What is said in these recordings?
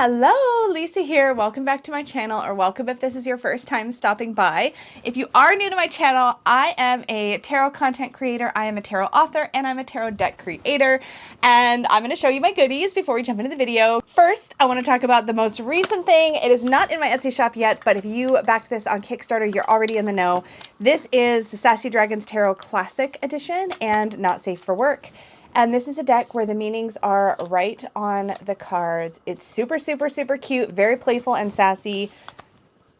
Hello, Lisa here. Welcome back to my channel, or welcome if this is your first time stopping by. If you are new to my channel, I am a tarot content creator, I am a tarot author, and I'm a tarot deck creator. And I'm going to show you my goodies before we jump into the video. First, I want to talk about the most recent thing. It is not in my Etsy shop yet, but if you backed this on Kickstarter, you're already in the know. This is the Sassy Dragons Tarot Classic Edition and Not Safe for Work. And this is a deck where the meanings are right on the cards. It's super, super, super cute, very playful and sassy.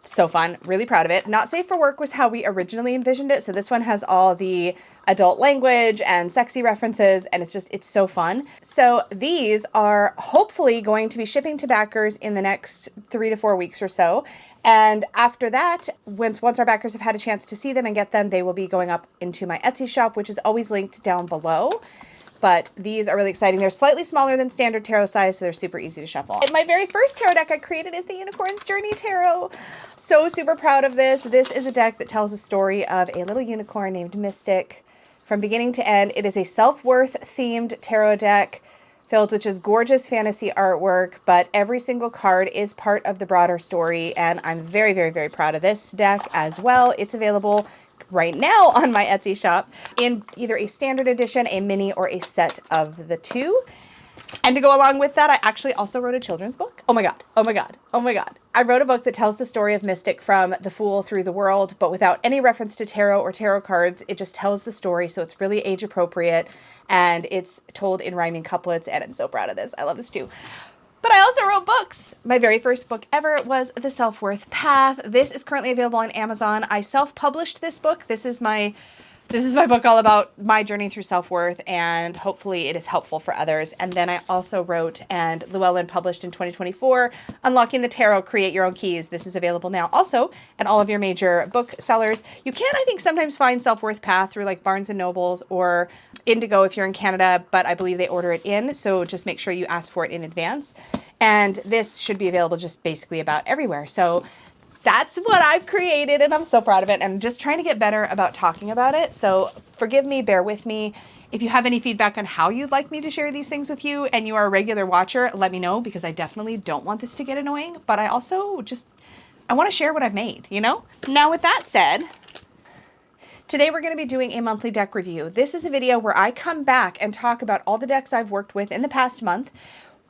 So fun, really proud of it. Not Safe for Work was how we originally envisioned it. So this one has all the adult language and sexy references, and it's so fun. So these are hopefully going to be shipping to backers in the next 3 to 4 weeks or so. And after that, once our backers have had a chance to see them and get them, they will be going up into my Etsy shop, which is always linked down below. But these are really exciting. They're slightly smaller than standard tarot size, so they're super easy to shuffle. And my very first tarot deck I created is the Unicorn's Journey Tarot. So super proud of this. This is a deck that tells a story of a little unicorn named Mystic from beginning to end. It is a self-worth themed tarot deck filled with just gorgeous fantasy artwork, but every single card is part of the broader story, and I'm very, very, very proud of this deck as well. It's available right now on my Etsy shop in either a standard edition, a mini, or a set of the two. And to go along with that, I actually also wrote a children's book. Oh my God, oh my God, oh my God. I wrote a book that tells the story of Mystic from the Fool through the world, but without any reference to tarot or tarot cards. It just tells the story, so it's really age appropriate, and it's told in rhyming couplets, and I'm so proud of this. I love this too. But I also wrote books. My very first book ever was The Self-Worth Path. This is currently available on Amazon. I self-published this book. This is my book all about my journey through self-worth, and hopefully it is helpful for others. And then I also wrote and Llewellyn published in 2024, Unlocking the Tarot, Create Your Own Keys. This is available now also at all of your major booksellers. You can, I think, sometimes find Self-Worth Path through like Barnes & Nobles or Indigo if you're in Canada, but I believe they order it in, so just make sure you ask for it in advance. And this should be available just basically about everywhere. So that's what I've created, and I'm so proud of it. I'm just trying to get better about talking about it. So forgive me, bear with me. If you have any feedback on how you'd like me to share these things with you and you are a regular watcher, let me know, because I definitely don't want this to get annoying, but I also I want to share what I've made, you know? Now with that said, today we're going to be doing a monthly deck review. This is a video where I come back and talk about all the decks I've worked with in the past month,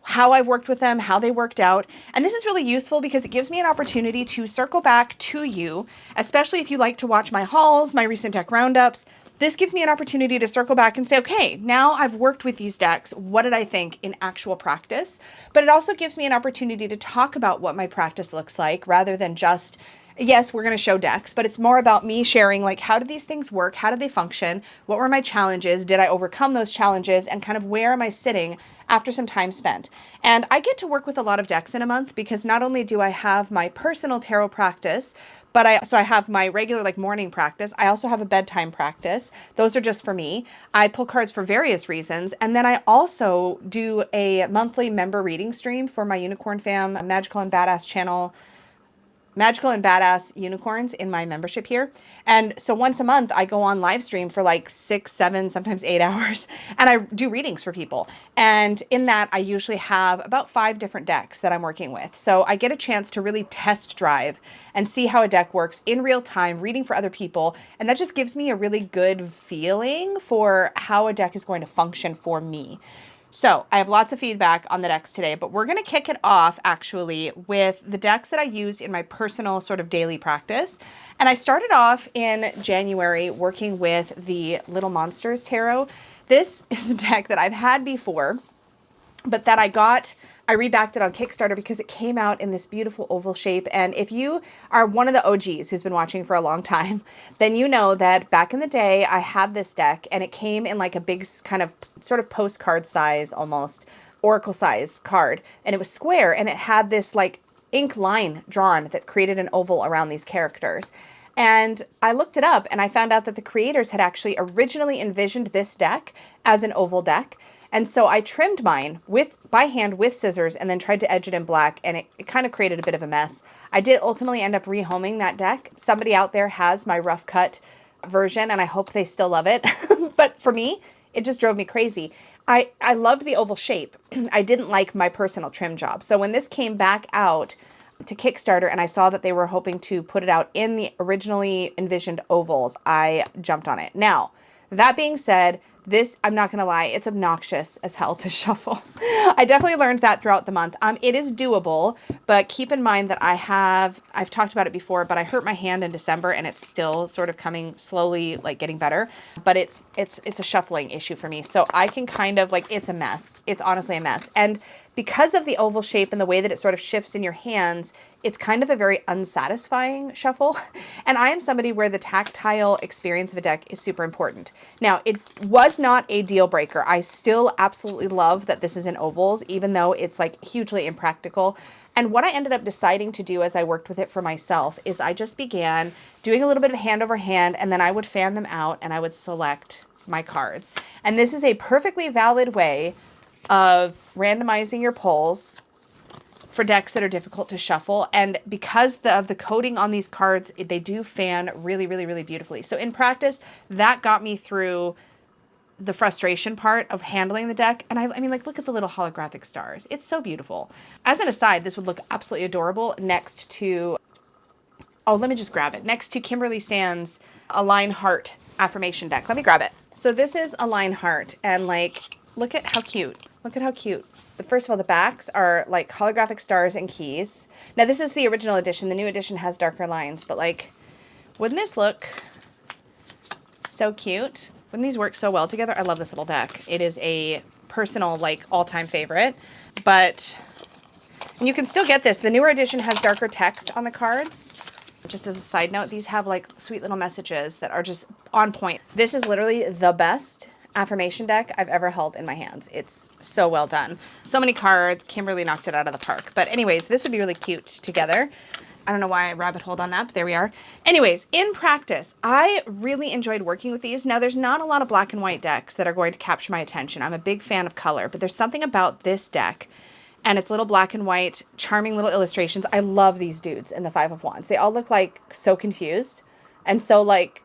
how I've worked with them, how they worked out. And this is really useful because it gives me an opportunity to circle back to you, especially if you like to watch my hauls, my recent deck roundups. This gives me an opportunity to circle back and say, okay, now I've worked with these decks. What did I think in actual practice? But it also gives me an opportunity to talk about what my practice looks like rather than just, yes, we're going to show decks, but it's more about me sharing, like, how did these things work? How did they function? What were my challenges? Did I overcome those challenges? And kind of where am I sitting after some time spent? And I get to work with a lot of decks in a month because not only do I have my personal tarot practice, but I have my regular like morning practice. I also have a bedtime practice. Those are just for me. I pull cards for various reasons. And then I also do a monthly member reading stream for my Unicorn Fam Magical and Badass channel. Magical and Badass Unicorns in my membership here. And so once a month I go on live stream for like 6, 7, sometimes 8 hours, and I do readings for people. And in that I usually have about 5 different decks that I'm working with. So I get a chance to really test drive and see how a deck works in real time, reading for other people. And that just gives me a really good feeling for how a deck is going to function for me. So I have lots of feedback on the decks today, but we're going to kick it off actually with the decks that I used in my personal sort of daily practice. And I started off in January working with the Little Monsters Tarot. This is a deck that I've had before, but that I rebacked it on Kickstarter because it came out in this beautiful oval shape. And if you are one of the OGs who's been watching for a long time, then you know that back in the day, I had this deck and it came in like a big kind of sort of postcard size, almost oracle size card. And it was square and it had this like ink line drawn that created an oval around these characters. And I looked it up and I found out that the creators had actually originally envisioned this deck as an oval deck. And so I trimmed mine by hand with scissors and then tried to edge it in black, and it kind of created a bit of a mess. I did ultimately end up rehoming that deck. Somebody out there has my rough cut version and I hope they still love it. But for me, it just drove me crazy. I loved the oval shape. I didn't like my personal trim job. So when this came back out to Kickstarter and I saw that they were hoping to put it out in the originally envisioned ovals, I jumped on it. Now, that being said, this, I'm not going to lie, it's obnoxious as hell to shuffle. I definitely learned that throughout the month. It is doable, but keep in mind that I've talked about it before, but I hurt my hand in December and it's still sort of coming slowly, like getting better, but it's a shuffling issue for me. So I can kind of like, it's a mess. It's honestly a mess. And because of the oval shape and the way that it sort of shifts in your hands, it's kind of a very unsatisfying shuffle. And I am somebody where the tactile experience of a deck is super important. Now, it was not a deal breaker. I still absolutely love that this is in ovals, even though it's like hugely impractical. And what I ended up deciding to do as I worked with it for myself is I just began doing a little bit of hand over hand, and then I would fan them out and I would select my cards. And this is a perfectly valid way of randomizing your pulls for decks that are difficult to shuffle. And because of the coating on these cards, they do fan really, really, really beautifully. So in practice, that got me through the frustration part of handling the deck. And I mean, like, look at the little holographic stars. It's so beautiful. As an aside, this would look absolutely adorable next to, oh, let me just grab it. Next to Kimberly Sands' Align Heart affirmation deck. Let me grab it. So this is Align Heart, and like, look at how cute. Look at how cute. First of all, the backs are like holographic stars and keys. Now this is the original edition. The new edition has darker lines, but like, wouldn't this look so cute? Wouldn't these work so well together? I love this little deck. It is a personal, like, all-time favorite, but, and you can still get this. The newer edition has darker text on the cards. Just as a side note, these have like sweet little messages that are just on point. This is literally the best affirmation deck I've ever held in my hands. It's so well done. So many cards. Kimberly knocked it out of the park. But anyways, this would be really cute together. I don't know why I rabbit holed on that, but there we are. Anyways, in practice, I really enjoyed working with these. Now, there's not a lot of black and white decks that are going to capture my attention. I'm a big fan of color, but there's something about this deck and its little black and white, charming little illustrations. I love these dudes in the Five of Wands. They all look like so confused and so like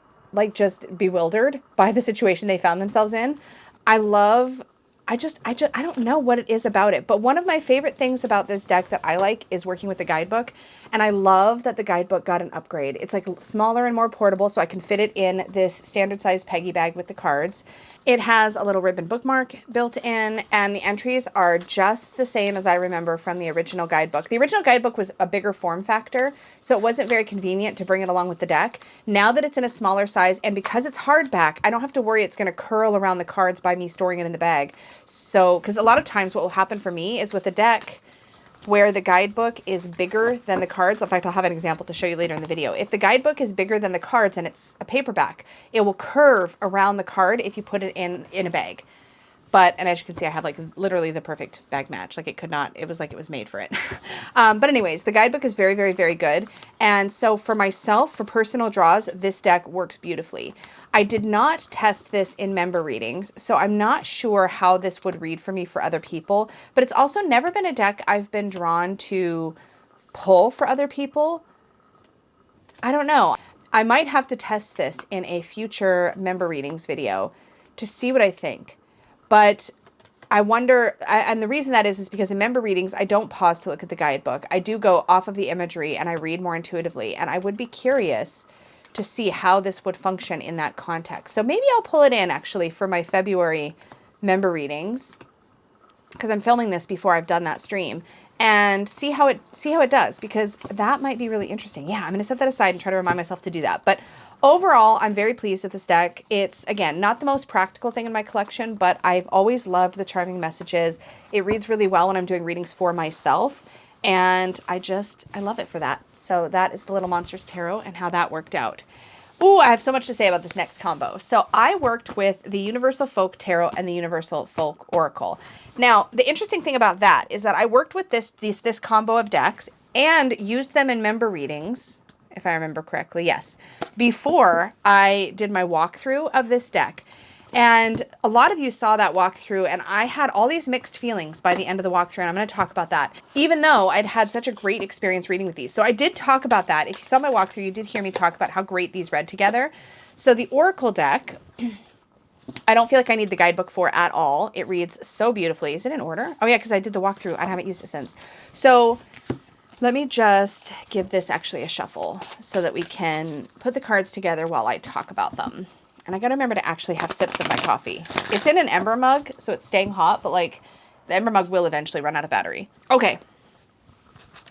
just bewildered by the situation they found themselves in. I don't know what it is about it, but one of my favorite things about this deck that I like is working with the guidebook. And I love that the guidebook got an upgrade. It's like smaller and more portable, so I can fit it in this standard size Peggy bag with the cards. It has a little ribbon bookmark built in, and the entries are just the same as I remember from the original guidebook. The original guidebook was a bigger form factor, so it wasn't very convenient to bring it along with the deck. Now that it's in a smaller size, and because it's hardback, I don't have to worry it's going to curl around the cards by me storing it in the bag. So, because a lot of times what will happen for me is with a deck where the guidebook is bigger than the cards. In fact, I'll have an example to show you later in the video. If the guidebook is bigger than the cards and it's a paperback, it will curve around the card if you put it in a bag. But, and as you can see, I have like literally the perfect bag match. Like it was like it was made for it. But anyways, the guidebook is very, very, very good. And so for myself, for personal draws, this deck works beautifully. I did not test this in member readings, so I'm not sure how this would read for me for other people, but it's also never been a deck I've been drawn to pull for other people. I don't know. I might have to test this in a future member readings video to see what I think. But I wonder, and the reason that is because in member readings, I don't pause to look at the guidebook. I do go off of the imagery and I read more intuitively, and I would be curious to see how this would function in that context. So maybe I'll pull it in actually for my February member readings, because I'm filming this before I've done that stream, and see how it does, because that might be really interesting. Yeah, I'm going to set that aside and try to remind myself to do that. But overall, I'm very pleased with this deck. It's, again, not the most practical thing in my collection, but I've always loved the charming messages. It reads really well when I'm doing readings for myself, and I love it for that. So that is the Little Monsters Tarot and how that worked out. Ooh, I have so much to say about this next combo. So I worked with the Universal Folk Tarot and the Universal Folk Oracle. Now, the interesting thing about that is that I worked with this combo of decks and used them in member readings, if I remember correctly, yes, before I did my walkthrough of this deck. And a lot of you saw that walkthrough, and I had all these mixed feelings by the end of the walkthrough, and I'm going to talk about that, even though I'd had such a great experience reading with these. So I did talk about that. If you saw my walkthrough, you did hear me talk about how great these read together. So the Oracle deck I don't feel like I need the guidebook for at all. It reads so beautifully. Is it in order? Oh yeah, because I did the walkthrough. I haven't used it since. So let me just give this actually a shuffle so that we can put the cards together while I talk about them. And I got to remember to actually have sips of my coffee. It's in an ember mug, so it's staying hot, but like the ember mug will eventually run out of battery. Okay.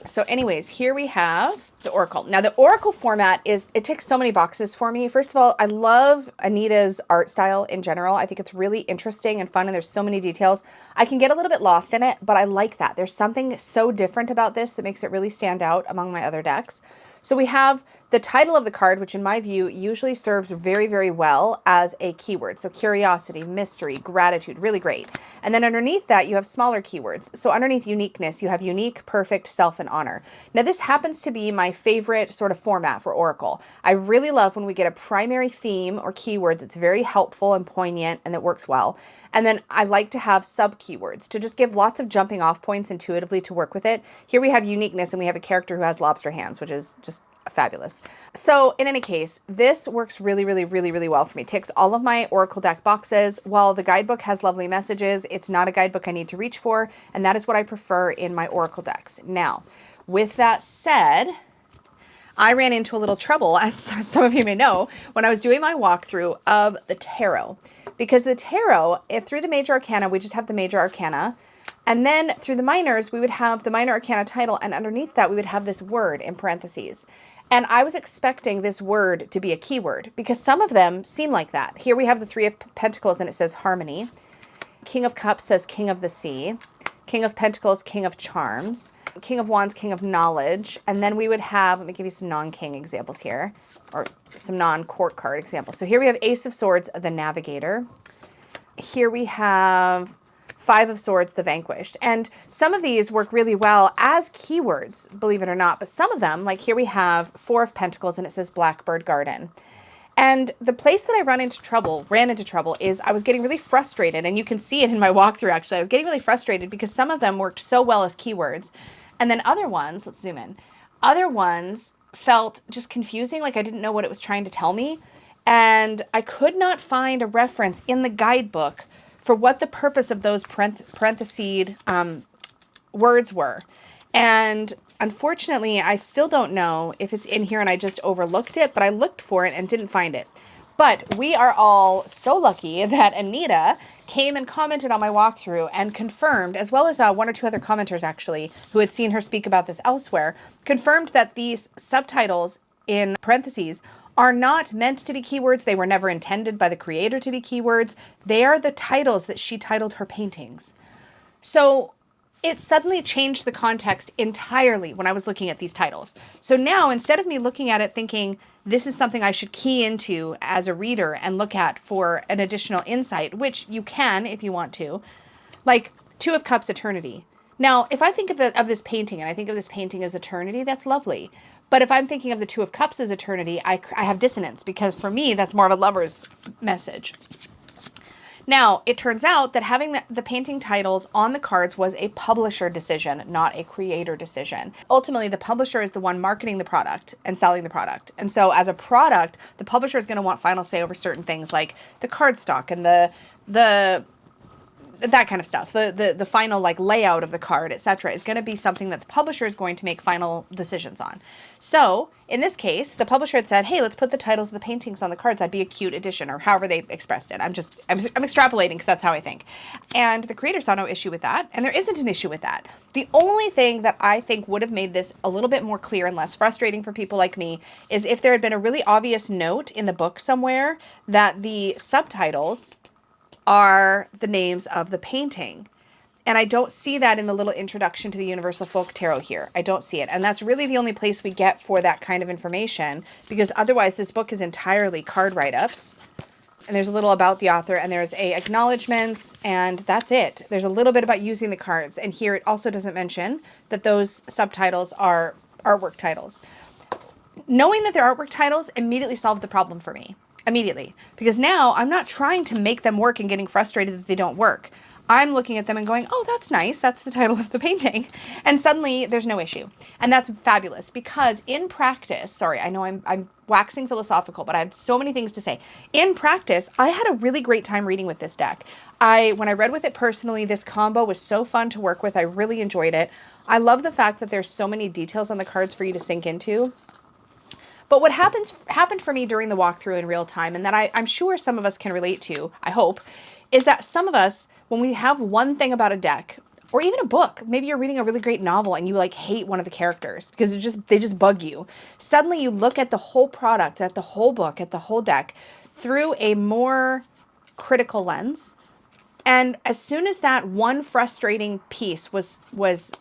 So anyways, here we have the Oracle. Now the Oracle format it ticks so many boxes for me. First of all, I love Anita's art style in general. I think it's really interesting and fun, and there's so many details. I can get a little bit lost in it, but I like that. There's something so different about this that makes it really stand out among my other decks. So we have the title of the card, which in my view usually serves very, very well as a keyword. So curiosity, mystery, gratitude, really great. And then underneath that, you have smaller keywords. So underneath uniqueness, you have unique, perfect, self, and honor. Now this happens to be my favorite sort of format for Oracle. I really love when we get a primary theme or keyword that's very helpful and poignant and that works well. And then I like to have sub keywords to just give lots of jumping off points intuitively to work with it. Here we have uniqueness, and we have a character who has lobster hands, which is just fabulous. So in any case, this works really, really, really, really well for me. Ticks all of my Oracle deck boxes. While the guidebook has lovely messages, it's not a guidebook I need to reach for, and that is what I prefer in my Oracle decks. Now, with that said, I ran into a little trouble, as some of you may know, when I was doing my walkthrough of the tarot. Because the tarot, through the major arcana, we just have the major arcana. And then through the minors, we would have the minor arcana title. And underneath that, we would have this word in parentheses. And I was expecting this word to be a keyword because some of them seem like that. Here we have the Three of Pentacles and it says harmony. King of Cups says King of the Sea. King of Pentacles, King of Charms. King of Wands, King of Knowledge. And then we would have, let me give you some non-king examples here, or some non-court card examples. So here we have Ace of Swords, the Navigator. Here we have Five of Swords, the Vanquished. And some of these work really well as keywords, believe it or not. But some of them, like here we have Four of Pentacles and it says Blackbird Garden. And the place that I ran into trouble is I was getting really frustrated. And you can see it in my walkthrough, actually. I was getting really frustrated because some of them worked so well as keywords. And then other ones, let's zoom in, other ones felt just confusing, like I didn't know what it was trying to tell me. And I could not find a reference in the guidebook for what the purpose of those parenthesed words were. And unfortunately, I still don't know if it's in here and I just overlooked it, but I looked for it and didn't find it. But we are all so lucky that Anita came and commented on my walkthrough and confirmed, as well as one or two other commenters actually, who had seen her speak about this elsewhere, confirmed that these subtitles in parentheses are not meant to be keywords. They were never intended by the creator to be keywords. They are the titles that she titled her paintings. So it suddenly changed the context entirely when I was looking at these titles. So now, instead of me looking at it thinking, this is something I should key into as a reader and look at for an additional insight, which you can if you want to, like Two of Cups, Eternity. Now, if I think of this painting and I think of this painting as eternity, that's lovely. But if I'm thinking of the Two of Cups as eternity, I have dissonance because for me, that's more of a lover's message. Now, it turns out that having the painting titles on the cards was a publisher decision, not a creator decision. Ultimately, the publisher is the one marketing the product and selling the product. And so as a product, the publisher is going to want final say over certain things like the cardstock and that kind of stuff. The final like layout of the card, etc., is going to be something that the publisher is going to make final decisions on. So in this case, the publisher had said, hey, let's put the titles of the paintings on the cards. That'd be a cute addition, or however they expressed it. I'm extrapolating because that's how I think. And the creator saw no issue with that, and there isn't an issue with that. The only thing that I think would have made this a little bit more clear and less frustrating for people like me is if there had been a really obvious note in the book somewhere that the subtitles are the names of the painting. And I don't see that in the little introduction to the Universal Folk Tarot here. I don't see it. And that's really the only place we get for that kind of information, because otherwise this book is entirely card write-ups. And there's a little about the author, and there's acknowledgements, and that's it. There's a little bit about using the cards. And here it also doesn't mention that those subtitles are artwork titles. Knowing that they're artwork titles immediately solved the problem for me. Immediately. Because now I'm not trying to make them work and getting frustrated that they don't work. I'm looking at them and going, oh, that's nice. That's the title of the painting. And suddenly there's no issue. And that's fabulous because in practice, sorry, I know I'm waxing philosophical, but I have so many things to say. In practice, I had a really great time reading with this deck. When I read with it personally, this combo was so fun to work with. I really enjoyed it. I love the fact that there's so many details on the cards for you to sink into. But what happened for me during the walkthrough in real time, and that I'm sure some of us can relate to, I hope, is that some of us, when we have one thing about a deck, or even a book, maybe you're reading a really great novel and you like hate one of the characters because they just bug you. Suddenly you look at the whole product, at the whole book, at the whole deck through a more critical lens. And as soon as that one frustrating piece was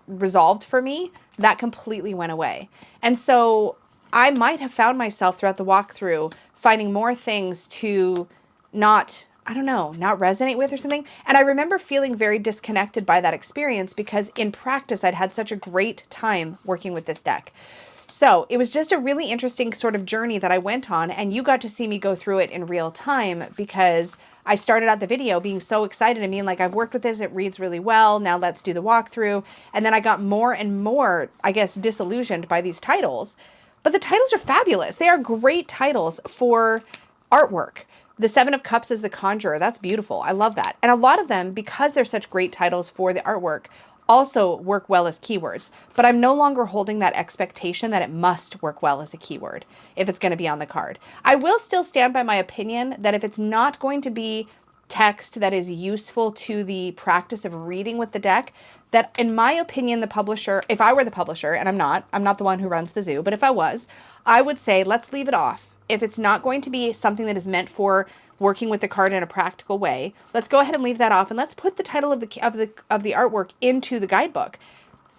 resolved for me, that completely went away. And so I might have found myself throughout the walkthrough finding more things to not resonate with or something. And I remember feeling very disconnected by that experience because in practice, I'd had such a great time working with this deck. So it was just a really interesting sort of journey that I went on, and you got to see me go through it in real time because I started out the video being so excited and being like, I've worked with this, it reads really well, now let's do the walkthrough. And then I got more and more, I guess, disillusioned by these titles. But the titles are fabulous. They are great titles for artwork. The Seven of Cups is the Conjurer. That's beautiful. I love that. And a lot of them, because they're such great titles for the artwork, also work well as keywords. But I'm no longer holding that expectation that it must work well as a keyword if it's going to be on the card. I will still stand by my opinion that if it's not going to be text that is useful to the practice of reading with the deck, that in my opinion, the publisher, if I were the publisher, and I'm not the one who runs the zoo, but if I was, I would say, let's leave it off. If it's not going to be something that is meant for working with the card in a practical way, let's go ahead and leave that off, and let's put the title of the artwork into the guidebook.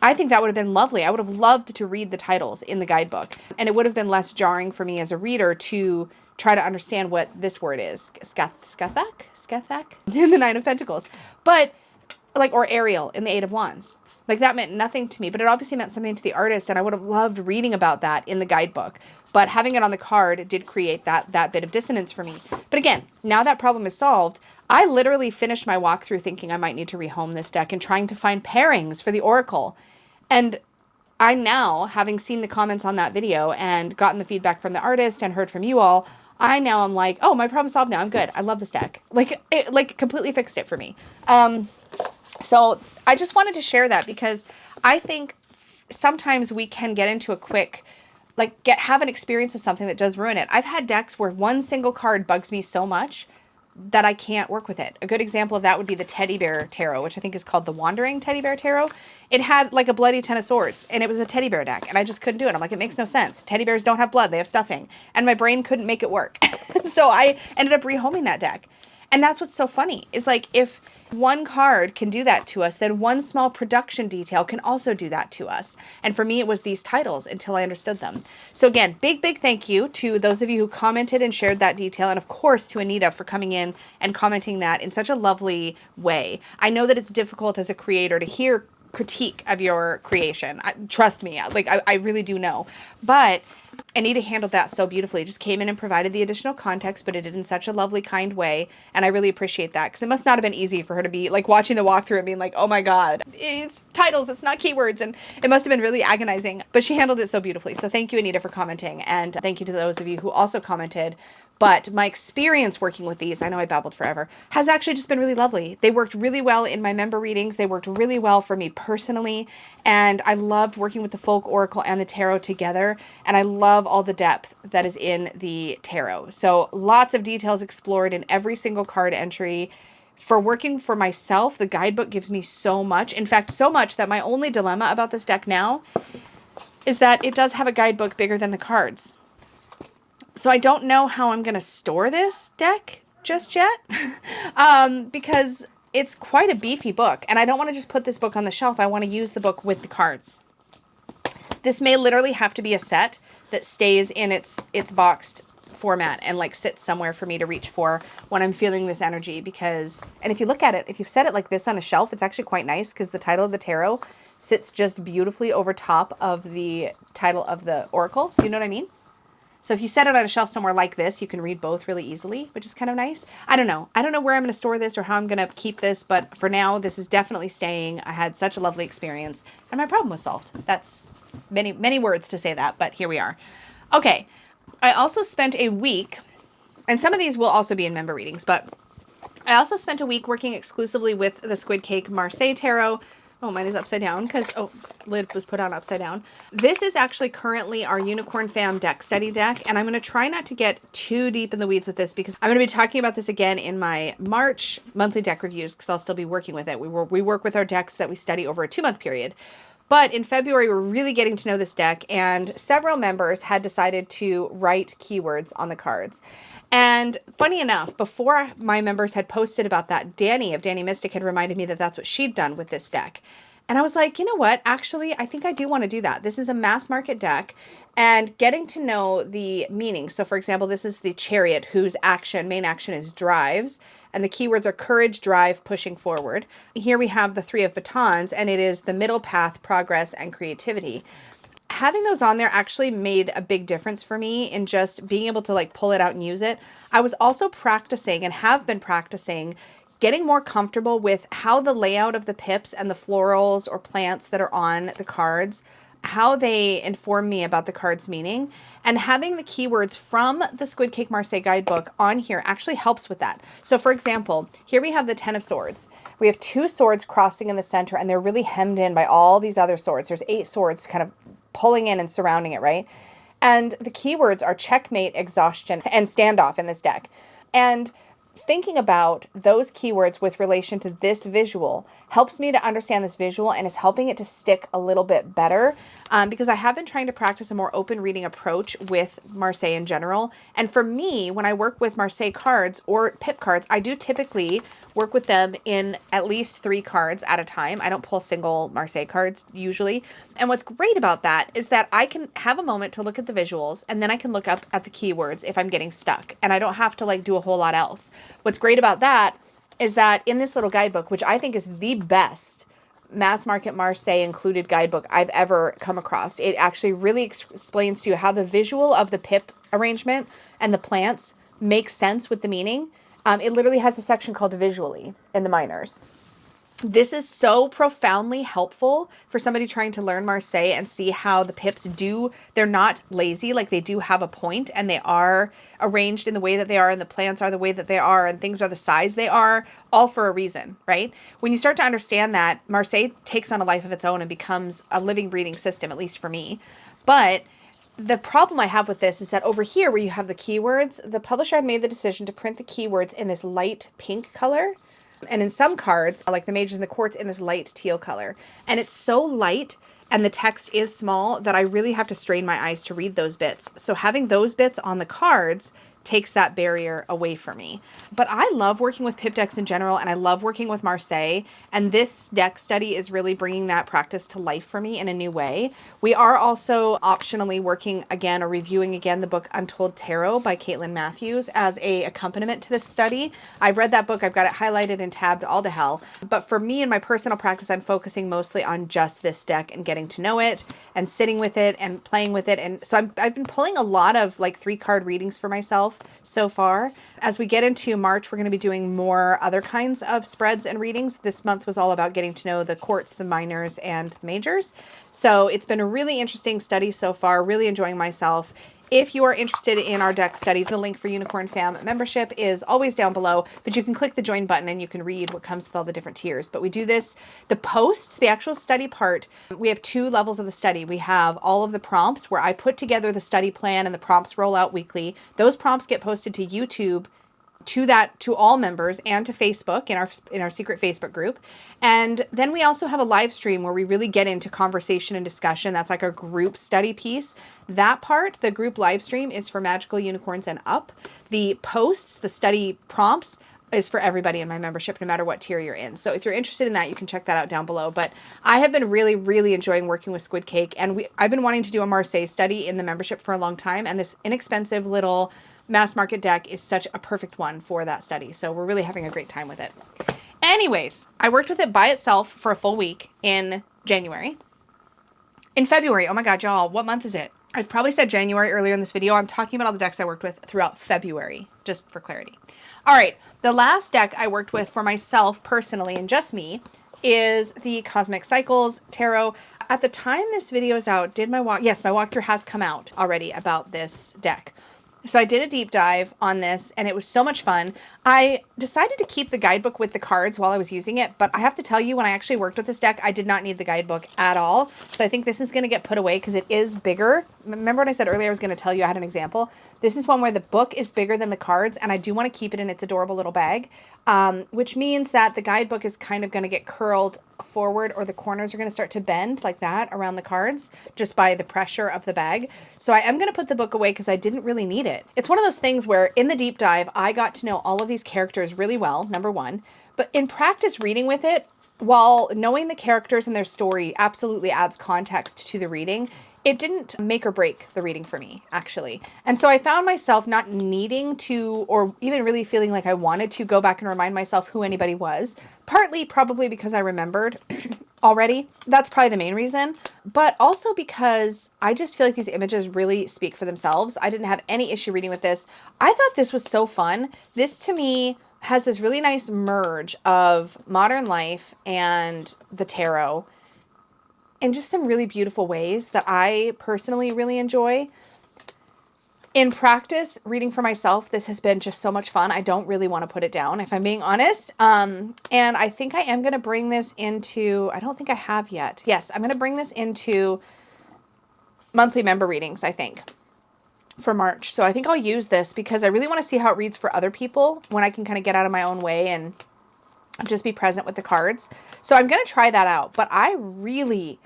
I think that would have been lovely. I would have loved to read the titles in the guidebook, and it would have been less jarring for me as a reader to try to understand what this word is. Skethak? In the Nine of Pentacles. But, or Ariel in the Eight of Wands. Like, that meant nothing to me, but it obviously meant something to the artist, and I would have loved reading about that in the guidebook. But having it on the card did create that bit of dissonance for me. But again, now that problem is solved, I literally finished my walkthrough thinking I might need to rehome this deck and trying to find pairings for the Oracle. And I now, having seen the comments on that video and gotten the feedback from the artist and heard from you all, I now am like, oh, my problem solved now. I'm good. I love this deck. It completely fixed it for me. So I just wanted to share that because I think sometimes we can get into a quick, have an experience with something that does ruin it. I've had decks where one single card bugs me so much that I can't work with it. A good example of that would be the Teddy Bear Tarot, which I think is called the Wandering Teddy Bear Tarot. It had a bloody 10 of swords, and it was a teddy bear deck, and I just couldn't do it. I'm like, it makes no sense. Teddy bears don't have blood, they have stuffing. And my brain couldn't make it work. So I ended up rehoming that deck. And that's what's so funny, is if one card can do that to us, then one small production detail can also do that to us. And for me, it was these titles until I understood them. So again, big thank you to those of you who commented and shared that detail. And of course, to Anita for coming in and commenting that in such a lovely way. I know that it's difficult as a creator to hear critique of your creation. Trust me, I really do know. But Anita handled that so beautifully. Just came in and provided the additional context, but it did in such a lovely, kind way. And I really appreciate that because it must not have been easy for her to be watching the walkthrough and being like, oh my God, it's titles, it's not keywords. And it must have been really agonizing, but she handled it so beautifully. So thank you, Anita, for commenting. And thank you to those of you who also commented. But my experience working with these, I know I babbled forever, has actually just been really lovely. They worked really well in my member readings. They worked really well for me personally. And I loved working with the Folk Oracle and the Tarot together. And I love all the depth that is in the Tarot. So lots of details explored in every single card entry. For working for myself, the guidebook gives me so much. In fact, so much that my only dilemma about this deck now is that it does have a guidebook bigger than the cards. So I don't know how I'm going to store this deck just yet because it's quite a beefy book. And I don't want to just put this book on the shelf. I want to use the book with the cards. This may literally have to be a set that stays in its boxed format and sits somewhere for me to reach for when I'm feeling this energy. Because, and if you look at it, if you've set it like this on a shelf, it's actually quite nice because the title of the tarot sits just beautifully over top of the title of the oracle. Do you know what I mean? So if you set it on a shelf somewhere like this, you can read both really easily, which is kind of nice. I don't know. I don't know where I'm going to store this or how I'm going to keep this, but for now, this is definitely staying. I had such a lovely experience and my problem was solved. That's many words to say that, but here we are. Okay. I also spent a week, and some of these will also be in member readings, but I also spent a week working exclusively with the Squid Cake Marseille Tarot. Oh, mine is upside down because, oh, lid was put on upside down. This is actually currently our Unicorn Fam deck study deck, and I'm going to try not to get too deep in the weeds with this because I'm going to be talking about this again in my March monthly deck reviews because I'll still be working with it. We work with our decks that we study over a 2-month period. But in February, we're really getting to know this deck, and several members had decided to write keywords on the cards. And funny enough, before my members had posted about that, Danny of Danny Mystic had reminded me that that's what she'd done with this deck. And I was like, you know what? Actually, I think I do want to do that. This is a mass market deck, and getting to know the meaning. So for example, this is the Chariot, whose main action is drives, and the keywords are courage, drive, pushing forward. Here we have the 3 of batons, and it is the middle path, progress, and creativity. Having those on there actually made a big difference for me in just being able to like pull it out and use it. I was also practicing and have been practicing getting more comfortable with how the layout of the pips and the florals or plants that are on the cards, how they inform me about the card's meaning, and having the keywords from the Squid Cake Marseille guidebook on here actually helps with that. So for example, here we have the 10 of swords. We have 2 swords crossing in the center, and they're really hemmed in by all these other swords. There's 8 swords kind of pulling in and surrounding it, right? And the keywords are checkmate, exhaustion, and standoff in this deck. And thinking about those keywords with relation to this visual helps me to understand this visual and is helping it to stick a little bit better because I have been trying to practice a more open reading approach with Marseille in general. And for me, when I work with Marseille cards or pip cards, I do typically work with them in at least 3 cards at a time. I don't pull single Marseille cards usually. And what's great about that is that I can have a moment to look at the visuals, and then I can look up at the keywords if I'm getting stuck, and I don't have to like do a whole lot else. What's great about that is that in this little guidebook, which I think is the best mass market Marseille included guidebook I've ever come across, it actually really explains to you how the visual of the pip arrangement and the plants makes sense with the meaning. It literally has a section called visually in the minors. This is so profoundly helpful for somebody trying to learn Marseille and see how the pips they're not lazy, like they do have a point, and they are arranged in the way that they are, and the plants are the way that they are, and things are the size they are, all for a reason, right? When you start to understand that, Marseille takes on a life of its own and becomes a living, breathing system, at least for me. But the problem I have with this is that over here where you have the keywords, the publisher had made the decision to print the keywords in this light pink color. And in some cards, like the Mages and the Quartz, in this light teal color. And it's so light and the text is small that I really have to strain my eyes to read those bits. So having those bits on the cards takes that barrier away from me. But I love working with pip decks in general, and I love working with Marseille, and this deck study is really bringing that practice to life for me in a new way. We are also optionally working again or reviewing again the book Untold Tarot by Caitlin Matthews as a accompaniment to this study. I've read that book. I've got it highlighted and tabbed all to hell. But for me in my personal practice, I'm focusing mostly on just this deck and getting to know it and sitting with it and playing with it. And so I've been pulling a lot of like 3-card readings for myself so far. As we get into March, we're going to be doing more other kinds of spreads and readings. This month was all about getting to know the quartz, the minors, and the majors. So it's been a really interesting study so far, really enjoying myself. If you are interested in our deck studies, the link for Unicorn Fam membership is always down below, but you can click the join button and you can read what comes with all the different tiers. But we do this, the posts, the actual study part, we have 2 levels of the study. We have all of the prompts where I put together the study plan and the prompts roll out weekly. Those prompts get posted to YouTube, to all members, and to Facebook in our secret Facebook group. And then we also have a live stream where we really get into conversation and discussion. That's like our group study piece. That part, the group live stream, is for magical unicorns and up. The posts, the study prompts, is for everybody in my membership, no matter what tier you're in. So if you're interested in that, you can check that out down below. But I have been really, really enjoying working with Squid Cake, and I've been wanting to do a Marseille study in the membership for a long time, and this inexpensive little mass market deck is such a perfect one for that study. So we're really having a great time with it. Anyways, I worked with it by itself for a full week in January. In February, oh my God, y'all, what month is it? I've probably said January earlier in this video. I'm talking about all the decks I worked with throughout February, just for clarity. All right, the last deck I worked with for myself personally and just me is the Cosmic Cycles Tarot. At the time this video is out, did my walk? Yes, my walkthrough has come out already about this deck. So I did a deep dive on this and it was so much fun. I decided to keep the guidebook with the cards while I was using it, but I have to tell you, when I actually worked with this deck, I did not need the guidebook at all. So I think this is going to get put away because it is bigger. Remember what I said earlier? I was going to tell you I had an example. This is one where the book is bigger than the cards, and I do want to keep it in its adorable little bag, which means that the guidebook is kind of going to get curled forward, or the corners are going to start to bend like that around the cards just by the pressure of the bag. So I am going to put the book away because I didn't really need it. It's one of those things where in the deep dive, I got to know all of these characters really well, number one, but in practice reading with it, while knowing the characters and their story absolutely adds context to the reading, it didn't make or break the reading for me, actually. And so I found myself not needing to, or even really feeling like I wanted to go back and remind myself who anybody was. Partly probably because I remembered already. That's probably the main reason. But also because I just feel like these images really speak for themselves. I didn't have any issue reading with this. I thought this was so fun. This to me has this really nice merge of modern life and the tarot in just some really beautiful ways that I personally really enjoy. In practice, reading for myself, this has been just so much fun. I don't really want to put it down, if I'm being honest. And I think I am going to bring this into, I don't think I have yet. Yes, I'm going to bring this into monthly member readings, I think, for March. So I think I'll use this because I really want to see how it reads for other people when I can kind of get out of my own way and just be present with the cards. So I'm going to try that out. But I really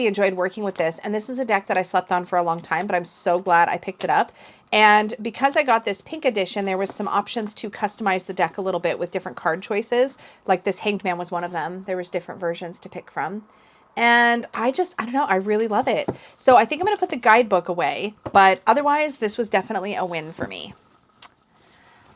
enjoyed working with this. And this is a deck that I slept on for a long time, but I'm so glad I picked it up. And because I got this pink edition, there was some options to customize the deck a little bit with different card choices. Like this Hanged Man was one of them. There was different versions to pick from. And I don't know, I really love it. So I think I'm going to put the guidebook away, but otherwise this was definitely a win for me.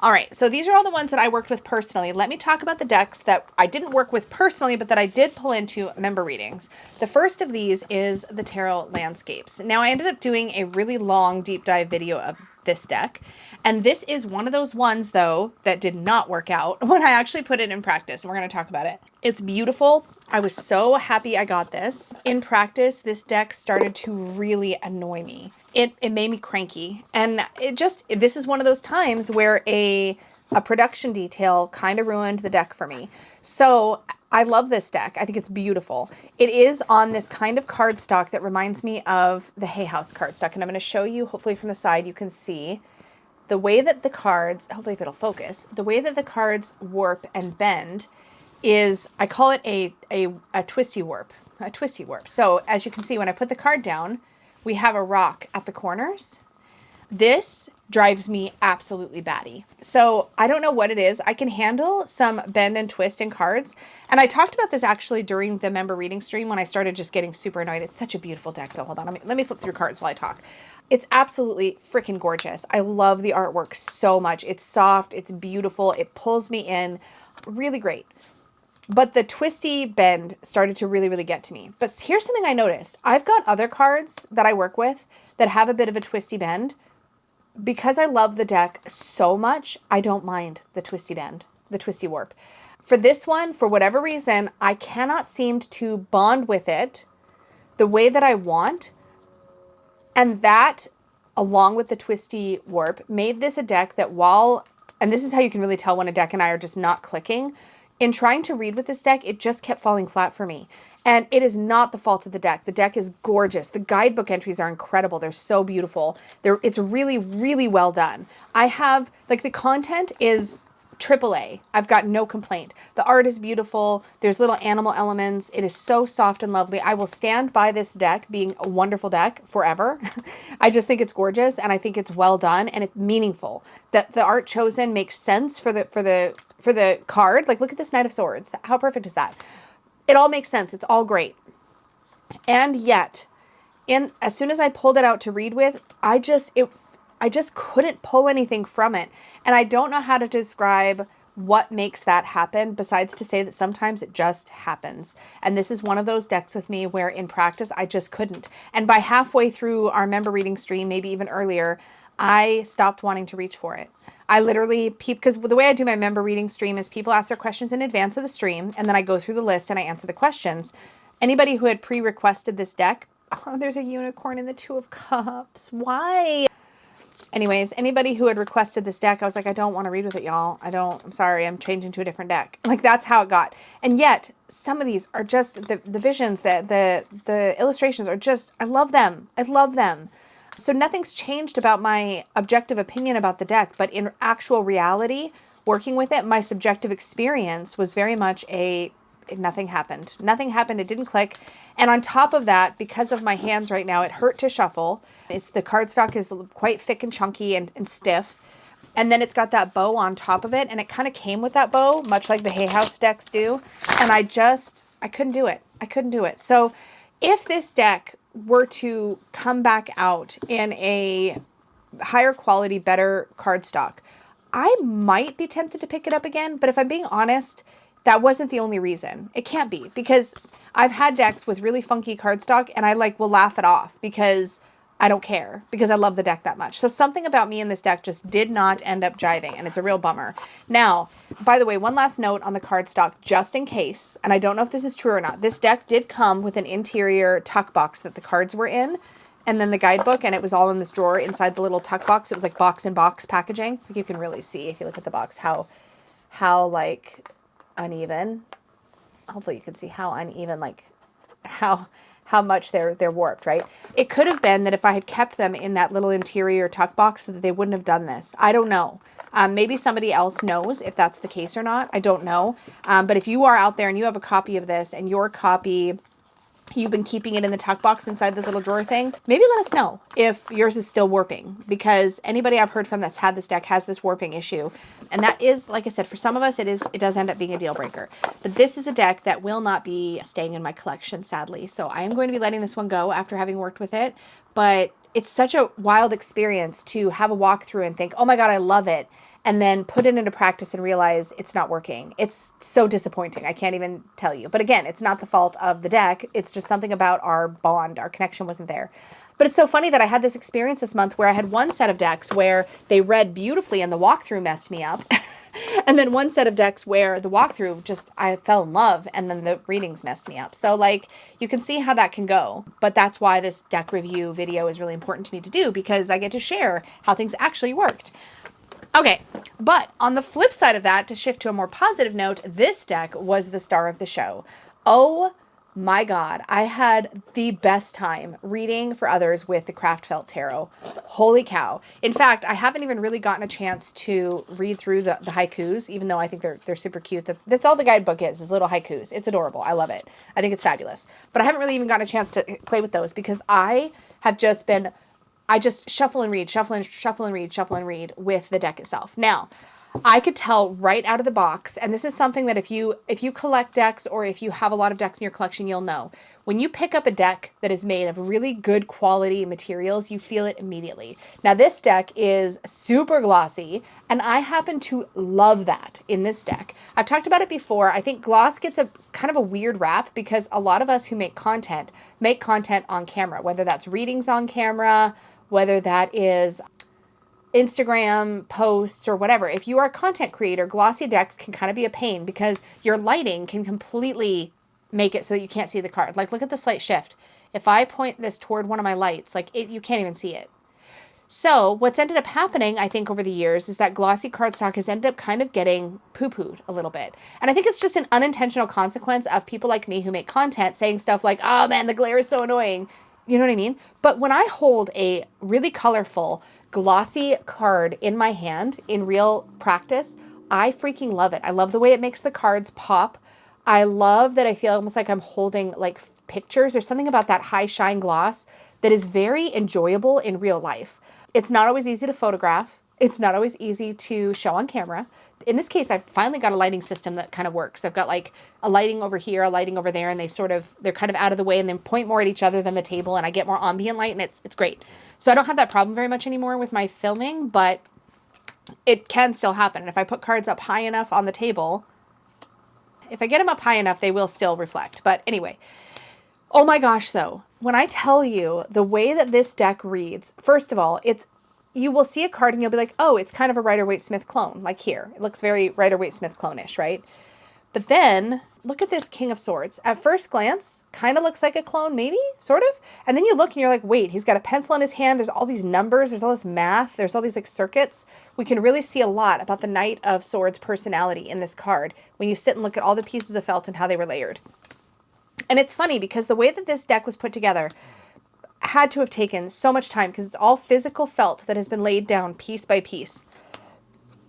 All right, so these are all the ones that I worked with personally. Let me talk about the decks that I didn't work with personally, but that I did pull into member readings. The first of these is the Tarot Landscapes. Now, I ended up doing a really long deep dive video of this deck, and this is one of those ones, though, that did not work out when I actually put it in practice, and we're going to talk about it. It's beautiful. I was so happy I got this. In practice, this deck started to really annoy me. It made me cranky, and this is one of those times where a production detail kind of ruined the deck for me. So I love this deck. I think it's beautiful. It is on this kind of cardstock that reminds me of the Hay House cardstock, and I'm going to show you, hopefully from the side you can see the way that the cards, hopefully if it'll focus, the way that the cards warp and bend is, I call it a twisty warp, a twisty warp. So as you can see, when I put the card down, we have a rock at the corners. This drives me absolutely batty. So I don't know what it is. I can handle some bend and twist in cards. And I talked about this actually during the member reading stream when I started just getting super annoyed. It's such a beautiful deck though. Hold on, let me flip through cards while I talk. It's absolutely freaking gorgeous. I love the artwork so much. It's soft, it's beautiful, it pulls me in, really great. But the twisty bend started to really get to me. But here's something I noticed. I've got other cards that I work with that have a bit of a twisty bend. Because I love the deck so much, I don't mind the twisty bend, the twisty warp. For this one, for whatever reason, I cannot seem to bond with it the way that I want. And that, along with the twisty warp, made this a deck that and this is how you can really tell when a deck and I are just not clicking. In trying to read with this deck, it just kept falling flat for me. And it is not the fault of the deck. The deck is gorgeous. The guidebook entries are incredible. They're so beautiful. It's really well done. I have, like, the content is AAA. I've got no complaint. The art is beautiful. There's little animal elements. It is so soft and lovely. I will stand by this deck being a wonderful deck forever. I just think it's gorgeous, and I think it's well done, and it's meaningful. That the art chosen makes sense for the card. Like, look at this Knight of Swords. How perfect is that? It all makes sense. It's all great. And yet, as soon as I pulled it out to read with, I just couldn't pull anything from it. And I don't know how to describe what makes that happen besides to say that sometimes it just happens. And this is one of those decks with me where in practice, I just couldn't. And by halfway through our member reading stream, maybe even earlier, I stopped wanting to reach for it. I literally, because the way I do my member reading stream is people ask their questions in advance of the stream, and then I go through the list and I answer the questions. Anybody who had pre-requested this deck, oh, there's a unicorn in the Two of Cups. Why? Anyways, anybody who had requested this deck, I was like, I don't want to read with it, y'all. I'm sorry, I'm changing to a different deck. Like, that's how it got. And yet, some of these are just, the visions, the illustrations are just, I love them. I love them. So nothing's changed about my objective opinion about the deck, but in actual reality, working with it, my subjective experience was very much nothing happened. Nothing happened. It didn't click. And on top of that, because of my hands right now, it hurt to shuffle. The cardstock is quite thick and chunky and stiff. And then it's got that bow on top of it. And it kind of came with that bow, much like the Hay House decks do. And I couldn't do it. I couldn't do it. So if this deck were to come back out in a higher quality, better cardstock, I might be tempted to pick it up again. But if I'm being honest, that wasn't the only reason. It can't be, because I've had decks with really funky cardstock and I will laugh it off because I don't care, because I love the deck that much. So something about me in this deck just did not end up jiving, and it's a real bummer. Now, by the way, one last note on the cardstock, just in case, and I don't know if this is true or not, this deck did come with an interior tuck box that the cards were in, and then the guidebook, and it was all in this drawer inside the little tuck box. It was like box in box packaging. You can really see if you look at the box how like uneven. Hopefully you can see how uneven, like how much they're warped, right? It could have been that if I had kept them in that little interior tuck box, that they wouldn't have done this. I don't know. Maybe somebody else knows if that's the case or not. I don't know. But if you are out there and you have a copy of this and your copy, you've been keeping it in the tuck box inside this little drawer thing, maybe let us know if yours is still warping, because anybody I've heard from that's had this deck has this warping issue. And that is, like I said, for some of us, it does end up being a deal breaker. But this is a deck that will not be staying in my collection, sadly. So I am going to be letting this one go after having worked with it. But it's such a wild experience to have a walkthrough and think, oh my God, I love it, and then put it into practice and realize it's not working. It's so disappointing. I can't even tell you. But again, it's not the fault of the deck. It's just something about our bond. Our connection wasn't there. But it's so funny that I had this experience this month where I had one set of decks where they read beautifully and the walkthrough messed me up. And then one set of decks where the walkthrough I fell in love and then the readings messed me up. So you can see how that can go. But that's why this deck review video is really important to me to do, because I get to share how things actually worked. Okay, but on the flip side of that, to shift to a more positive note, this deck was the star of the show. Oh my God, I had the best time reading for others with the Craftfelt Tarot. Holy cow. In fact, I haven't even really gotten a chance to read through the haikus, even though I think they're super cute. That's all the guidebook is little haikus. It's adorable. I love it. I think it's fabulous. But I haven't really even gotten a chance to play with those because I just shuffle and read, shuffle and read with the deck itself. Now, I could tell right out of the box, and this is something that if you collect decks or if you have a lot of decks in your collection, you'll know. When you pick up a deck that is made of really good quality materials, you feel it immediately. Now, this deck is super glossy, and I happen to love that in this deck. I've talked about it before. I think gloss gets a kind of a weird rap because a lot of us who make content on camera, whether that's readings on camera, whether that is Instagram posts or whatever. If you are a content creator, glossy decks can kind of be a pain because your lighting can completely make it so that you can't see the card. Like, look at the slight shift. If I point this toward one of my lights, you can't even see it. So what's ended up happening, I think, over the years is that glossy cardstock has ended up kind of getting poo-pooed a little bit. And I think it's just an unintentional consequence of people like me who make content saying stuff like, oh man, the glare is so annoying. You know what I mean? But when I hold a really colorful, glossy card in my hand in real practice, I freaking love it. I love the way it makes the cards pop. I love that I feel almost like I'm holding pictures. There's something about that high shine gloss that is very enjoyable in real life. It's not always easy to photograph. It's not always easy to show on camera. In this case, I've finally got a lighting system that kind of works. I've got a lighting over here, a lighting over there, and they're kind of out of the way and then point more at each other than the table, and I get more ambient light, and it's great. So I don't have that problem very much anymore with my filming, but it can still happen. And if I put cards up high enough on the table, if I get them up high enough, they will still reflect. But anyway, oh my gosh, though, when I tell you the way that this deck reads, first of all, you will see a card and you'll be like, oh, it's kind of a Rider-Waite-Smith clone, like here. It looks very Rider-Waite-Smith clone-ish, right? But then look at this King of Swords. At first glance, kind of looks like a clone, maybe, sort of. And then you look and you're like, wait, he's got a pencil in his hand. There's all these numbers. There's all this math. There's all these like circuits. We can really see a lot about the Knight of Swords personality in this card when you sit and look at all the pieces of felt and how they were layered. And it's funny because the way that this deck was put together had to have taken so much time because it's all physical felt that has been laid down piece by piece.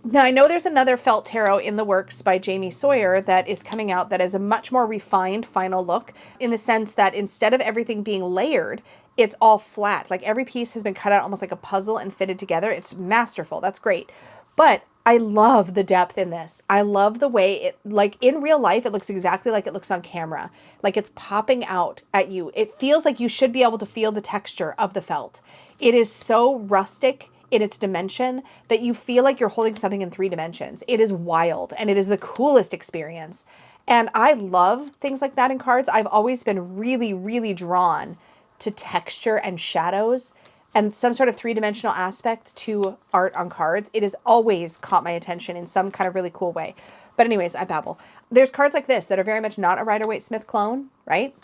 Now, I know there's another felt tarot in the works by Jamie Sawyer that is coming out that is a much more refined final look in the sense that instead of everything being layered, it's all flat. Like every piece has been cut out almost like a puzzle and fitted together. It's masterful. That's great. But I love the depth in this. I love the way it, like in real life, it looks exactly like it looks on camera. Like it's popping out at you. It feels like you should be able to feel the texture of the felt. It is so rustic in its dimension that you feel like you're holding something in 3 dimensions. It is wild and it is the coolest experience. And I love things like that in cards. I've always been really, really drawn to texture and shadows and some sort of 3-dimensional aspect to art on cards. It has always caught my attention in some kind of really cool way. But anyways, I babble. There's cards like this that are very much not a Rider-Waite-Smith clone, right?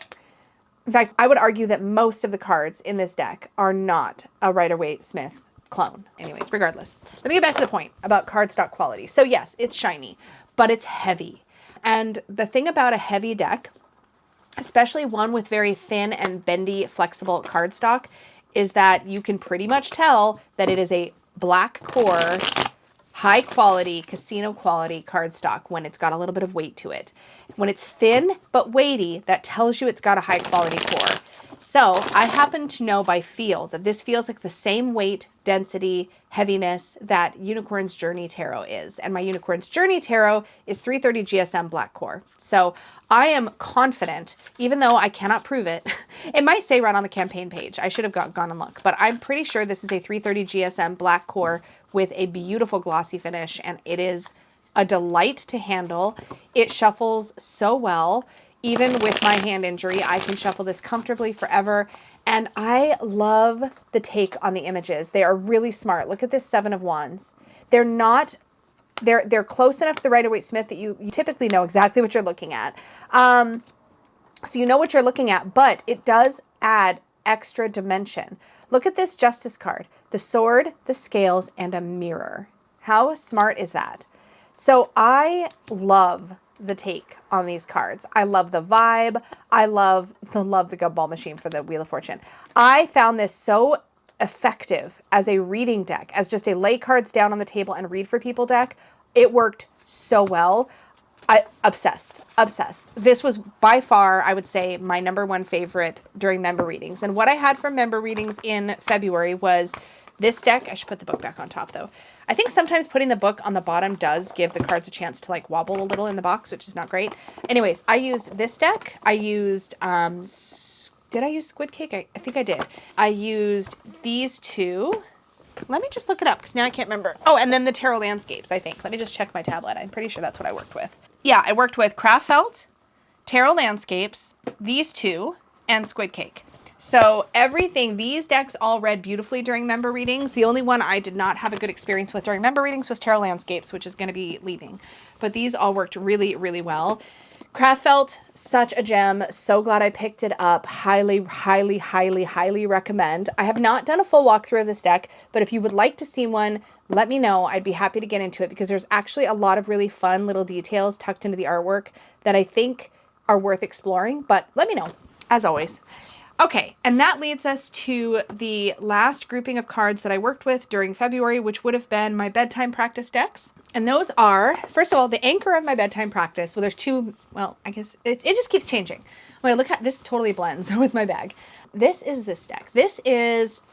In fact, I would argue that most of the cards in this deck are not a Rider-Waite-Smith clone. Anyways, regardless. Let me get back to the point about cardstock quality. So yes, it's shiny, but it's heavy. And the thing about a heavy deck, especially one with very thin and bendy, flexible cardstock, is that you can pretty much tell that it is a black core, high quality, casino quality cardstock when it's got a little bit of weight to it. When it's thin but weighty, that tells you it's got a high quality core. So I happen to know by feel that this feels like the same weight, density, heaviness that Unicorn's Journey Tarot is. And my Unicorn's Journey Tarot is 330 GSM black core. So I am confident, even though I cannot prove it, it might say right on the campaign page. I should have gone and looked, but I'm pretty sure this is a 330 GSM black core with a beautiful glossy finish, and it is a delight to handle. It shuffles so well. Even with my hand injury, I can shuffle this comfortably forever. And I love the take on the images. They are really smart. Look at this 7 of Wands. They're not, they're close enough to the Rider-Waite-Smith that you typically know exactly what you're looking at. So you know what you're looking at, but it does add extra dimension. Look at this Justice card. The sword, the scales, and a mirror. How smart is that? So I love the take on these cards. I love the vibe. I love the gumball machine for the Wheel of Fortune. I found this so effective as a reading deck, as just a lay cards down on the table and read for people deck. It worked so well. Obsessed. This was by far, I would say, my #1 favorite during member readings. And what I had from member readings in February was this deck. I should put the book back on top though. I think sometimes putting the book on the bottom does give the cards a chance to like wobble a little in the box, which is not great. Anyways, I used this deck. I used, did I use Squid Cake? I think I did. I used these 2. Let me just look it up because now I can't remember. Oh, and then the Tarot Landscapes, I think. Let me just check my tablet. I'm pretty sure that's what I worked with. Yeah, I worked with Craftfelt, Tarot Landscapes, these 2, and Squid Cake. So everything, these decks all read beautifully during member readings. The only one I did not have a good experience with during member readings was Tarot Landscapes, which is going to be leaving. But these all worked really, really well. Craftfelt, such a gem. So glad I picked it up. Highly, highly, highly, highly recommend. I have not done a full walkthrough of this deck, but if you would like to see one, let me know. I'd be happy to get into it because there's actually a lot of really fun little details tucked into the artwork that I think are worth exploring, but let me know, as always. Okay, and that leads us to the last grouping of cards that I worked with during February, which would have been my bedtime practice decks. And those are, first of all, the anchor of my bedtime practice. Well, there's 2, well, I guess it just keeps changing. When I look at this, totally blends with my bag. This is this deck. This was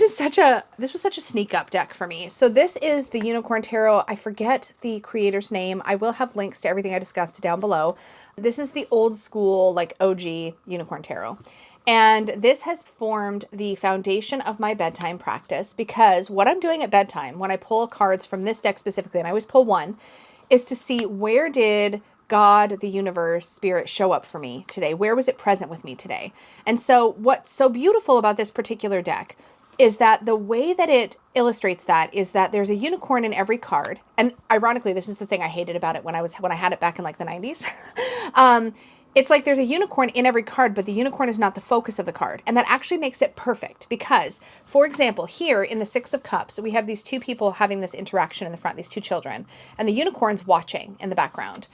such a sneak up deck for me. So this is the Unicorn Tarot. I forget the creator's name. I will have links to everything I discussed down below. This is the old school, like OG Unicorn Tarot. And this has formed the foundation of my bedtime practice, because what I'm doing at bedtime when I pull cards from this deck specifically, and I always pull one, is to see where did God, the universe, spirit show up for me today? Where was it present with me today? And so what's so beautiful about this particular deck is that the way that it illustrates that is that there's a unicorn in every card. And ironically, this is the thing I hated about it when I had it back in like the 90s. It's like there's a unicorn in every card, but the unicorn is not the focus of the card. And that actually makes it perfect because, for example, here in the Six of Cups, we have these two people having this interaction in the front, these two children, and the unicorn's watching in the background.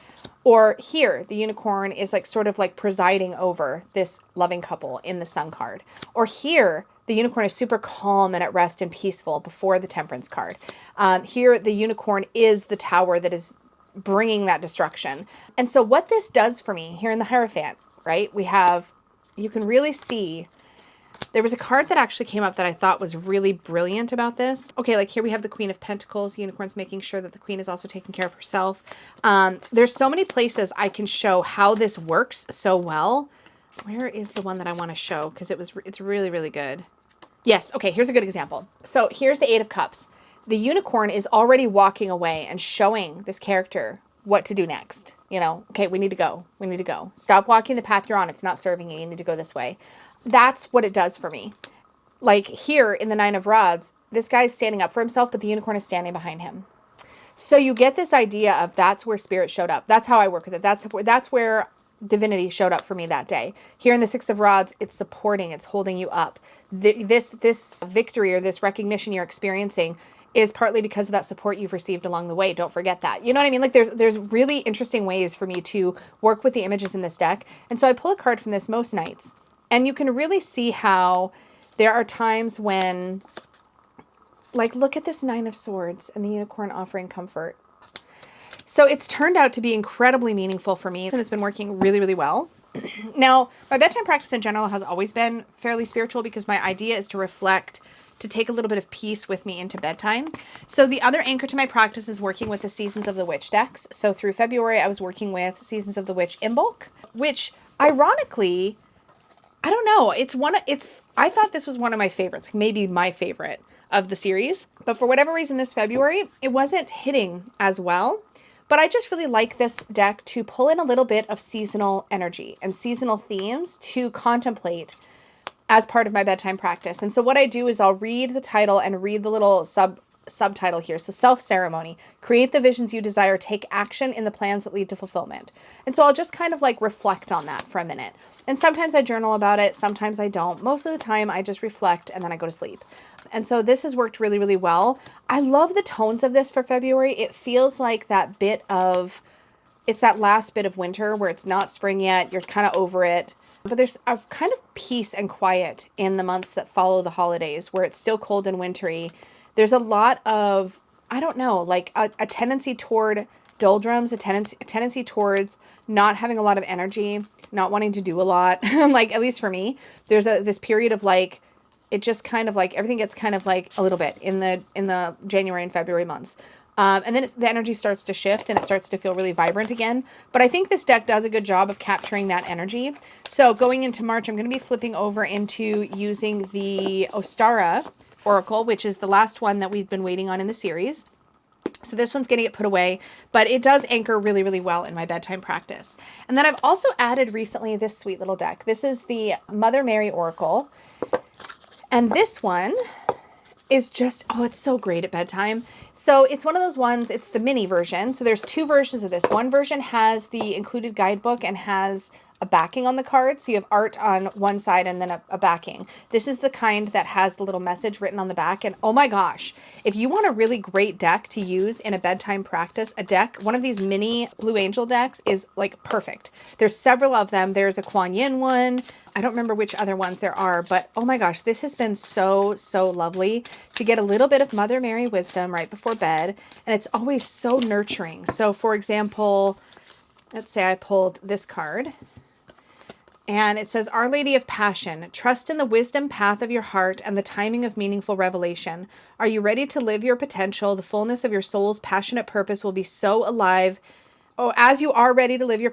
Or here, the unicorn is like sort of like presiding over this loving couple in the Sun card. Or here, the unicorn is super calm and at rest and peaceful before the Temperance card. Here, the unicorn is the tower that is bringing that destruction. And so what this does for me here in the Hierophant, right? You can really see, there was a card that actually came up that I thought was really brilliant about this. Okay, like here we have the Queen of Pentacles. Unicorn's making sure that the Queen is also taking care of herself. There's so many places I can show how this works so well. Where is the one that I want to show? Because it's really, really good. Yes, okay, here's a good example. So here's the Eight of Cups. The unicorn is already walking away and showing this character what to do next. You know, okay, we need to go. We need to go. Stop walking the path you're on. It's not serving you. You need to go this way. That's what it does for me. Like here in the Nine of Rods, this guy's standing up for himself, but the unicorn is standing behind him. So you get this idea of that's where spirit showed up. That's how I work with it. That's where divinity showed up for me that day. Here in the Six of Rods, it's supporting, it's holding you up. This victory or this recognition you're experiencing is partly because of that support you've received along the way. Don't forget that. You know what I mean? Like there's really interesting ways for me to work with the images in this deck. And so I pull a card from this most nights, and you can really see how there are times when, like, look at this Nine of Swords and the unicorn offering comfort. So it's turned out to be incredibly meaningful for me, and it's been working really, really well. Now, my bedtime practice in general has always been fairly spiritual because my idea is to reflect, to take a little bit of peace with me into bedtime. So the other anchor to my practice is working with the Seasons of the Witch decks. So through February, I was working with Seasons of the Witch in bulk, which ironically, I don't know, I thought this was one of my favorites, maybe my favorite of the series. But for whatever reason this February, it wasn't hitting as well. But I just really like this deck to pull in a little bit of seasonal energy and seasonal themes to contemplate as part of my bedtime practice. And so what I do is I'll read the title and read the little subtitle here. So self-ceremony, create the visions you desire, take action in the plans that lead to fulfillment. And so I'll just kind of like reflect on that for a minute. And sometimes I journal about it. Sometimes I don't. Most of the time I just reflect and then I go to sleep. And so this has worked really, really well. I love the tones of this for February. It feels like that bit of, it's that last bit of winter where it's not spring yet. You're kind of over it. But there's a kind of peace and quiet in the months that follow the holidays where it's still cold and wintry. There's a lot of, I don't know, like a tendency toward doldrums, a tendency towards not having a lot of energy, not wanting to do a lot. Like, at least for me, there's this period of like, it just kind of like, everything gets kind of like a little bit in the January and February months. And then the energy starts to shift and it starts to feel really vibrant again. But I think this deck does a good job of capturing that energy. So going into March, I'm going to be flipping over into using the Ostara Oracle, which is the last one that we've been waiting on in the series. So this one's going to get put away, but it does anchor really, really well in my bedtime practice. And then I've also added recently this sweet little deck. This is the Mother Mary Oracle. And this one is just, oh, it's so great at bedtime. So it's one of those ones, it's the mini version. So there's two versions of this. One version has the included guidebook and has a backing on the card. So you have art on one side and then a backing. This is the kind that has the little message written on the back. And oh my gosh, if you want a really great deck to use in a bedtime practice, one of these mini Blue Angel decks is like perfect. There's several of them. There's a Kuan Yin one. I don't remember which other ones there are, but oh my gosh, this has been so, so lovely to get a little bit of Mother Mary wisdom right before bed. And it's always so nurturing. So for example, let's say I pulled this card. And it says, Our Lady of Passion, trust in the wisdom path of your heart and the timing of meaningful revelation. Are you ready to live your potential? The fullness of your soul's passionate purpose will be so alive Oh, as you are ready to live your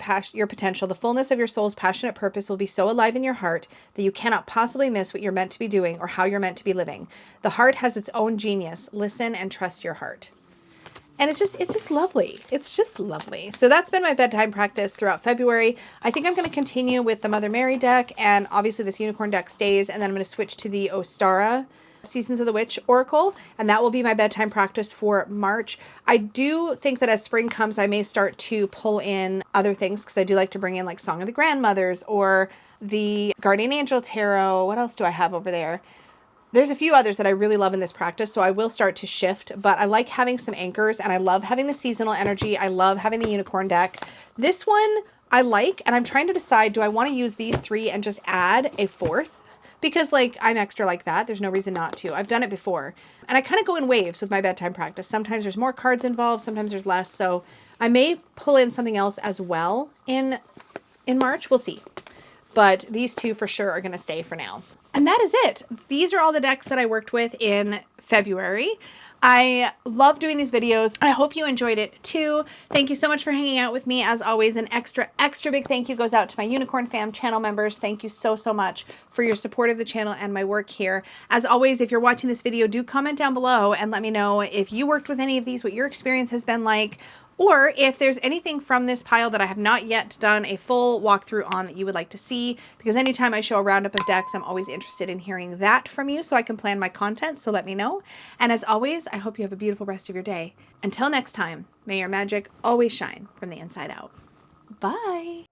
potential, the fullness of your soul's passionate purpose will be so alive in your heart that you cannot possibly miss what you're meant to be doing or how you're meant to be living. The heart has its own genius. Listen and trust your heart. And it's just lovely. It's just lovely. So that's been my bedtime practice throughout February. I think I'm going to continue with the Mother Mary deck, and obviously this unicorn deck stays, and then I'm going to switch to the Ostara Seasons of the Witch Oracle, and that will be my bedtime practice for March. I do think that as spring comes, I may start to pull in other things, because I do like to bring in like Song of the Grandmothers or the Guardian Angel Tarot. What else do I have over there? There's a few others that I really love in this practice, so I will start to shift, but I like having some anchors, and I love having the seasonal energy. I love having the unicorn deck. This one I like, and I'm trying to decide, do I want to use these three and just add a fourth? Because like I'm extra like that. There's no reason not to. I've done it before. And I kind of go in waves with my bedtime practice. Sometimes there's more cards involved, sometimes there's less. So I may pull in something else as well in March. We'll see. But these two for sure are going to stay for now. And that is it. These are all the decks that I worked with in February. I love doing these videos. I hope you enjoyed it too. Thank you so much for hanging out with me. As always, an extra big thank you goes out to my Unicorn Fam channel members. Thank you so much for your support of the channel and my work here. As always, if you're watching this video, do comment down below and let me know if you worked with any of these, what your experience has been like, or if there's anything from this pile that I have not yet done a full walkthrough on that you would like to see, because anytime I show a roundup of decks, I'm always interested in hearing that from you so I can plan my content, so let me know. And as always, I hope you have a beautiful rest of your day. Until next time, may your magic always shine from the inside out. Bye!